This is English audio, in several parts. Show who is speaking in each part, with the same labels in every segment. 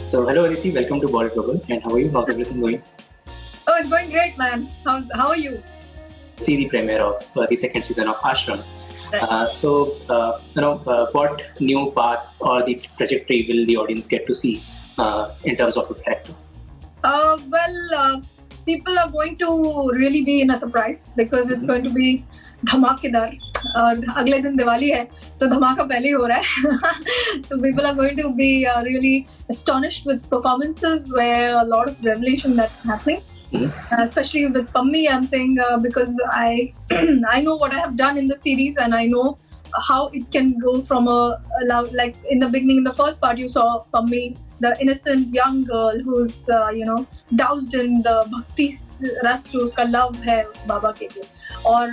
Speaker 1: So, hello Aditi, welcome to Ball Global. And how are you? How's everything going?
Speaker 2: Oh, it's going great, man. How are you?
Speaker 1: See the premiere of the second season of Ashram. What new path or the trajectory will the audience get to see in terms of the character?
Speaker 2: People are going to really be in a surprise because it's going to be धमाकेदार और अगले दिन दिवाली है तो धमाका पहले ही हो रहा है. So people are going to be really astonished with performances where a lot of revelation that's happening. Especially with Pammi, I'm saying because I I know what I have done in the series and I know how it can go from like in the beginning, in the first part you saw Pammi, the innocent young girl who's doused in the bhakti ras jo uska love hai Baba ke liye. Or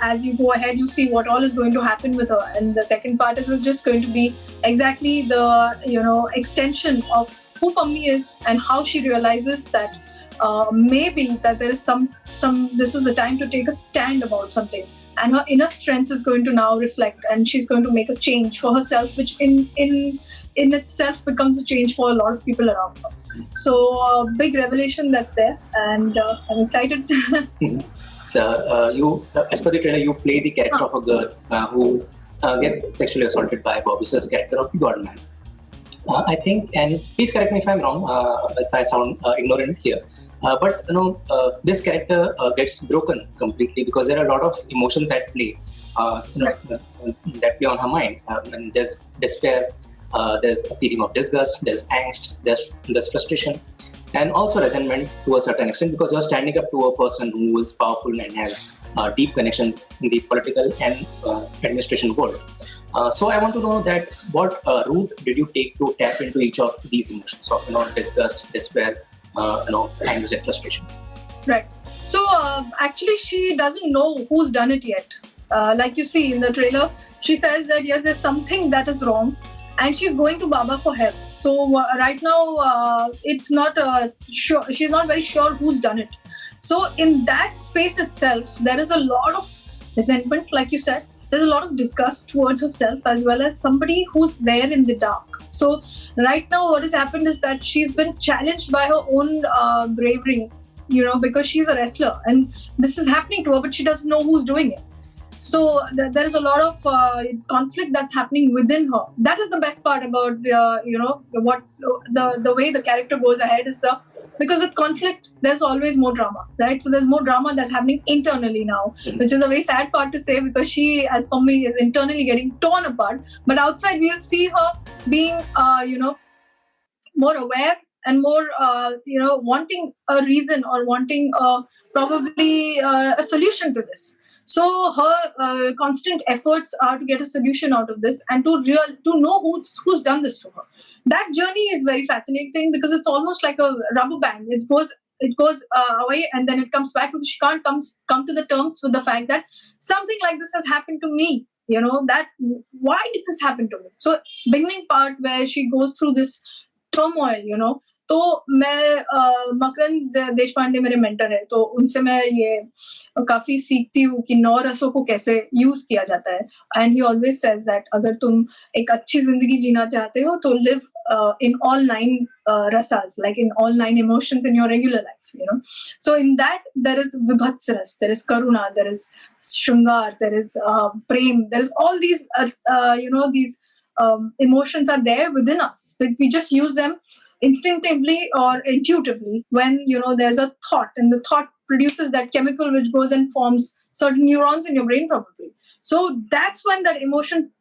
Speaker 2: as you go ahead, you see what all is going to happen with her. And the second part is just going to be exactly the extension of who Pammi is and how she realizes that maybe that there is some this is the time to take a stand about something, and her inner strength is going to now reflect, and she's going to make a change for herself, which in itself becomes a change for a lot of people around her. So big revelation that's there, and I'm excited.
Speaker 1: So you, as per the trailer, you play the character of a girl who gets sexually assaulted by Bobby Sir's character of the Godman. I think, and please correct me if I'm wrong, if I sound ignorant here. But this character gets broken completely because there are a lot of emotions at play that play on her mind. And there's despair, there's a feeling of disgust, there's angst, there's frustration, and also resentment to a certain extent because you're standing up to a person who is powerful and has deep connections in the political and administration world. So I want to know that what route did you take to tap into each of these emotions of disgust, despair, angst and frustration?
Speaker 2: Right. So actually she doesn't know who's done it yet. Like you see in the trailer, she says that yes, there's something that is wrong and she's going to Baba for help. So right now it's not sure, she's not very sure who's done it. So in that space itself, there is a lot of resentment, like you said. There's a lot of disgust towards herself as well as somebody who's there in the dark. So right now what has happened is that she's been challenged by her own bravery, because she's a wrestler and this is happening to her, but she doesn't know who's doing it. So there is a lot of conflict that's happening within her. That is the best part about the way the character goes ahead is because with conflict, there's always more drama, right? So there's more drama that's happening internally now, which is a very sad part to say because she, as Pammi, is internally getting torn apart. But outside, we'll see her being, more aware and more, wanting a reason or wanting probably a solution to this. So her constant efforts are to get a solution out of this and to know who's done this to her. That journey is very fascinating because it's almost like a rubber band. It goes away and then it comes back because she can't come to the terms with the fact that something like this has happened to me. That why did this happen to me? So beginning part where she goes through this turmoil, तो मैं मकरंद देशपांडे मेरे mentor है, तो उनसे मैं ये काफी सीखती हूँ कि 9 रसों को कैसे यूज किया जाता है. And he always says that अगर तुम एक अच्छी जिंदगी जीना चाहते हो तो live in all 9 rasas, like in all 9 emotions in your regular life. So in that there is vibhats ras, there is karuna, there is shringar, there is prem, there is all these these emotions are there within us, but we just use them instinctively or intuitively when there's a thought, and the thought produces that chemical which goes and forms certain neurons in your brain probably. So that's when that emotion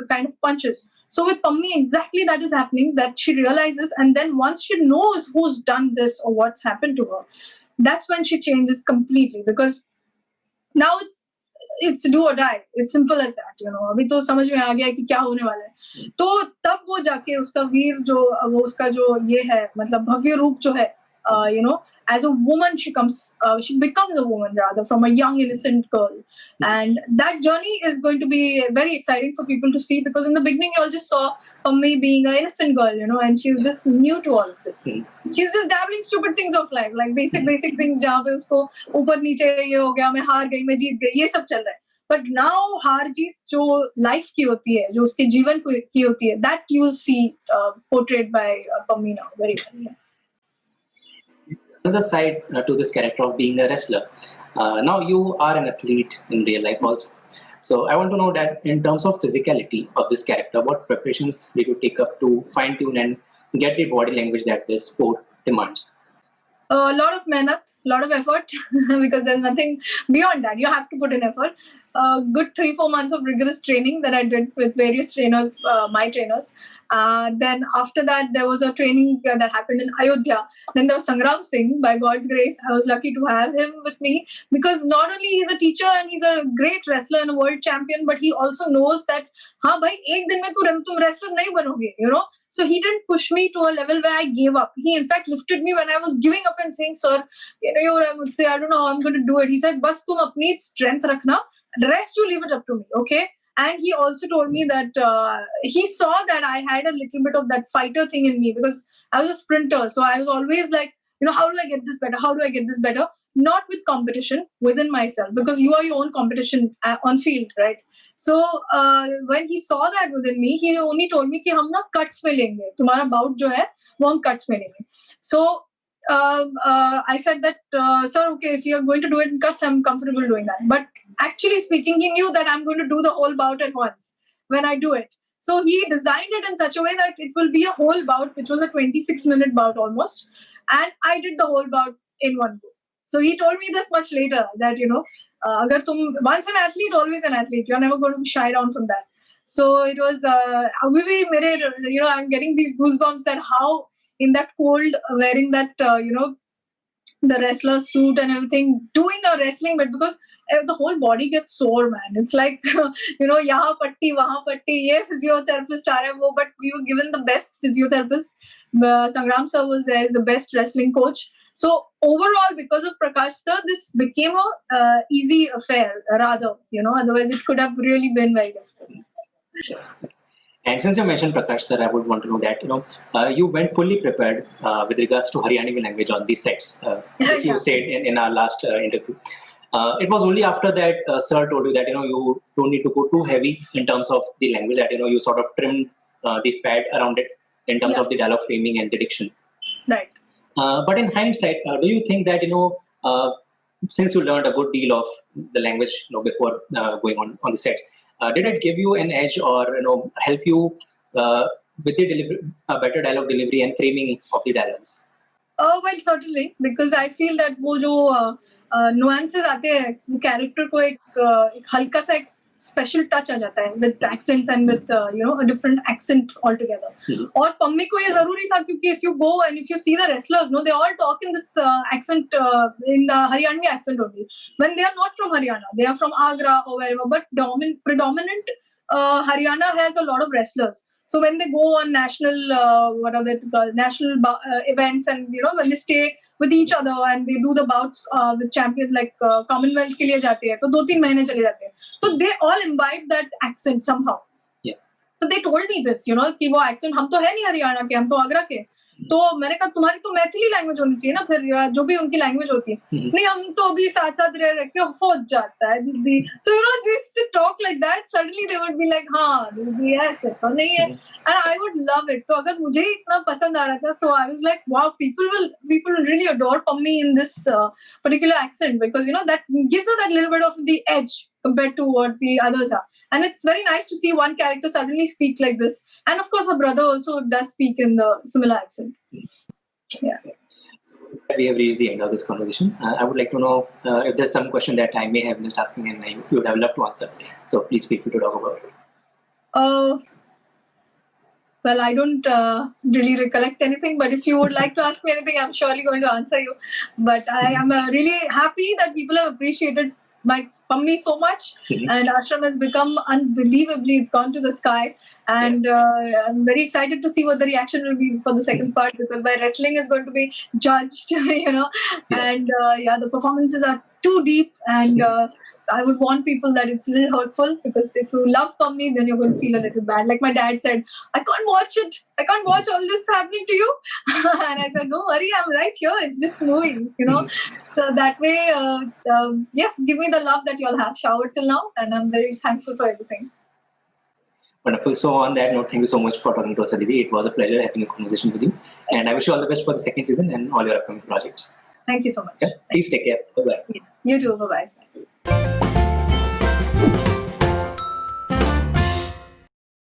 Speaker 2: kind of punches. So with Pammi, exactly that is happening, that she realizes, and then once she knows who's done this or what's happened to her, that's when she changes completely, because now it's do or die. It's simple as that. अभी तो समझ में आ गया कि क्या होने वाला है. तो तब वो जाके उसका वीर वो उसका जो ये है, मतलब भव्य रूप जो है, as a woman she becomes a woman rather, from a young innocent girl. And that journey is going to be very exciting for people to see, because in the beginning you all just saw Pammi being an innocent girl, and she was just new to all of this. She's just dabbling stupid things of life, like basic things जहाँ पे उसको ऊपर नीचे ये हो गया, मैं हार गई, मैं जीत गई, ये सब चल रहा है. but now हार जीत जो life की होती है, जो उसके जीवन की होती है, that you will see portrayed by Pammi now very well. Yeah.
Speaker 1: Another side to this character of being a wrestler. Now you are an athlete in real life also. So I want to know that in terms of physicality of this character, what preparations did you take up to fine tune and get the body language that this sport demands?
Speaker 2: A lot of mehnat, lot of effort, because there's nothing beyond that. You have to put in effort. Good 3-4 months of rigorous training that I did with various trainers, my trainers. Then after that, there was a training that happened in Ayodhya. Then there was Sangram Singh. By God's grace, I was lucky to have him with me, because not only he's a teacher and he's a great wrestler and a world champion, but he also knows that, हाँ भाई, एक दिन में तुम wrestler नहीं बनोगे, you know. So he didn't push me to a level where I gave up. He in fact lifted me when I was giving up and saying, "Sir, you know, I would say, I don't know how I'm going to do it." He said, "Bas tum apni strength rakhna. The rest you leave it up to me, okay?" And he also told me that he saw that I had a little bit of that fighter thing in me, because I was a sprinter. So I was always like, you know, how do I get this better? How do I get this better? Not with competition, within myself, because you are your own competition on field, right? So when he saw that within me, he only told me कि हम ना cuts में लेंगे, तुम्हारा bout जो है वो हम cuts में लेंगे. So I said that, sir, okay, if you're going to do it in cuts, I'm comfortable doing that. But actually speaking, he knew that I'm going to do the whole bout at once when I do it. So he designed it in such a way that it will be a whole bout, which was a 26-minute bout almost. And I did the whole bout in one go. So he told me this much later that, you know, once an athlete, always an athlete. You're never going to shy down from that. So it was, you know, I'm getting these goosebumps that how in that cold, wearing that, you know, the wrestler suit and everything, doing a wrestling bit, because the whole body gets sore, man. It's like, you know, yahan patti, wahan patti, ye physiotherapist aa raha hai, wo, but we were given the best physiotherapist. Sangram sir was there, is the best wrestling coach. So overall, because of Prakash sir, this became a easy affair, rather, you know, otherwise it could have really been very difficult.
Speaker 1: And since you mentioned Prakash sir, I would want to know that, you know, you went fully prepared with regards to Haryanvi language on these sets, as you said in our last interview. It was only after that sir told you that, you know, you don't need to go too heavy in terms of the language, that, you know, you sort of trimmed the fat around it in terms of the dialogue framing and the diction.
Speaker 2: Right.
Speaker 1: But in hindsight, do you think that, you know, since you learned a good deal of the language, you know, before going on the sets, did it give you an edge, or, you know, help you with the better dialogue delivery and framing of the dialogues?
Speaker 2: Well, certainly, because I feel that वो जो nuances आते हैं, वो character को एक हल्का सा एक special touch आ जाता है with accents and with you know, a different accent altogether. और पम्मी को ये जरूरी था, क्योंकि if you go and if you see the wrestlers, no, they all talk in this accent, in the Haryanvi accent only. When they are not from Haryana, they are from Agra or wherever, but predominant Haryana has a lot of wrestlers. So when they go on national, national events, and, you know, when they stay with each other and they do the bouts with champions, like Commonwealth के लिए जाते हैं, तो 2-3 महीने चले जाते हैं. So they all imbibe that accent somehow.
Speaker 1: Yeah.
Speaker 2: So they told me this, you know, कि वो accent, हम तो है नहीं हरियाणा के, हम तो आगरा के. तो मैंने कहा तुम्हारी तो मैथिली लैंग्वेज होनी चाहिए ना, फिर जो भी उनकी लैंग्वेज होती है. नहीं, हम तो अभी साथ साथ रह के हो जाता है दीदी. So, you know, they used to talk like that. Suddenly they would be like, हाँ दीदी ऐसे तो नहीं है. And I would love it. तो अगर मुझे इतना पसंद आ रहा था, तो I was like, wow, people will really adore Pammi in this particular accent, because, you know, that gives her that little bit of the edge compared to what the others are. And it's very nice to see one character suddenly speak like this. And of course, her brother also does speak in the similar accent. Yeah.
Speaker 1: We have reached the end of this conversation. I would like to know if there's some question that I may have missed asking and you would have loved to answer. So please feel free to talk about it.
Speaker 2: Well, I don't really recollect anything, but if you would like to ask me anything, I'm surely going to answer you. But I am really happy that people have appreciated my Pammi so much, and Ashram has become unbelievably, it's gone to the sky, and I'm very excited to see what the reaction will be for the second part, because my wrestling is going to be judged, you know, and the performances are too deep, and I would warn people that it's a little hurtful, because if you love Pummy, then you're going to feel a little bad. Like my dad said, I can't watch it. I can't watch all this happening to you. And I said, don't worry, I'm right here. It's just a movie, you know. So that way, yes, give me the love that you all have showered till now. And I'm very thankful for everything.
Speaker 1: Wonderful. So on that note, thank you so much for talking to us, Aditi. It was a pleasure having a conversation with you. And I wish you all the best for the second season and all your upcoming projects.
Speaker 2: Thank you so much.
Speaker 1: Yeah. Please take care. Bye-bye.
Speaker 2: You too. Bye-bye.